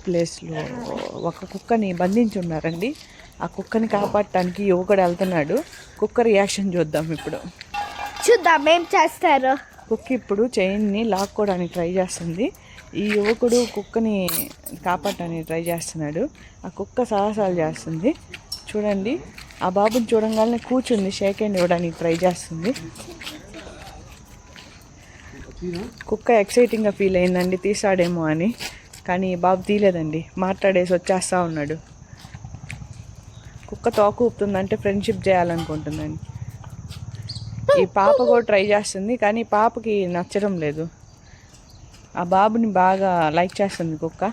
ప్లేస్లో ఒక కుక్కని బంధించి ఉన్నారండి. ఆ కుక్కని కాపాడటానికి యువకుడు వెళ్తున్నాడు. కుక్క రియాక్షన్ చూద్దాం ఇప్పుడు. చూద్దాం ఏం చేస్తారు. కుక్క ఇప్పుడు చైన్ని లాక్కోవడానికి ట్రై చేస్తుంది. ఈ యువకుడు కుక్కని కాపాడటానికి ట్రై చేస్తున్నాడు. ఆ కుక్క సాహసాలు చేస్తుంది. చూడండి, ఆ బాబుని చూడంగానే కూర్చుంది, షేక్ హ్యాండ్ ఇవ్వడానికి ట్రై చేస్తుంది. కుక్క ఎక్సైటింగ్గా ఫీల్ అయిందండి, తీసాడేమో అని. కానీ బాబు తీయలేదండి, మాట్లాడేసి వచ్చేస్తూ ఉన్నాడు. కుక్క తోక ఊపుతుందంటే ఫ్రెండ్షిప్ చేయాలనుకుంటుందండి. ఈ పాప కూడా ట్రై చేస్తుంది, కానీ పాపకి నచ్చడం లేదు. ఆ బాబుని బాగా లైక్ చేస్తుంది కుక్క.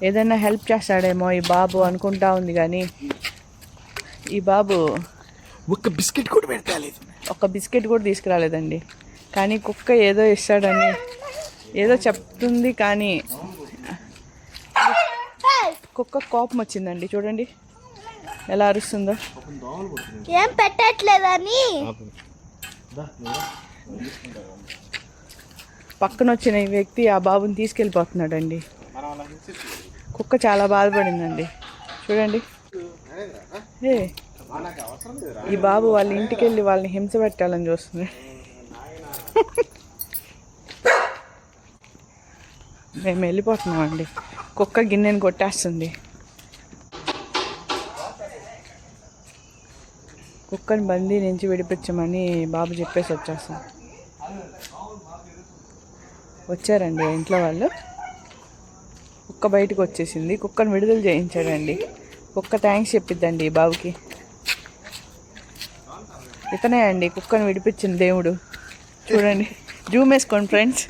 ఏదైనా హెల్ప్ చేస్తాడేమో ఈ బాబు అనుకుంటా ఉంది, కానీ ఈ బాబు ఒక్క బిస్కెట్ కూడా పెట్టలేదు, ఒక్క బిస్కెట్ కూడా తీసుకురాలేదండి. కానీ కుక్క ఏదో ఇస్తాడని ఏదో చెప్తుంది, కానీ కుక్క కోపం వచ్చిందండి. చూడండి ఎలా అరుస్తుందో. ఏం పెట్టట్లేదని పక్కన వచ్చిన ఈ వ్యక్తి ఆ బాబుని తీసుకెళ్ళిపోతున్నాడండి. కుక్క చాలా బాధపడిందండి. చూడండి, ఈ బాబు వాళ్ళ ఇంటికి వెళ్ళి వాళ్ళని హింస పెట్టాలని చూస్తుంది. మేము వెళ్ళిపోతున్నామండి. కుక్క గిన్నెని కొట్టేస్తుంది. కుక్కని బందీ నుంచి విడిపించమని బాబు చెప్పేసి వచ్చేస్తాం. వచ్చారండి ఇంట్లో వాళ్ళు. కుక్క బయటకు వచ్చేసింది. కుక్కను విడుదల చేయించాడండి. కుక్క థ్యాంక్స్ చెప్పిద్దండి ఈ బాబుకి. ఇతనే అండి కుక్కను విడిపించిన దేవుడు. చూడండి, జూమ్ వేసుకోండి ఫ్రెండ్స్.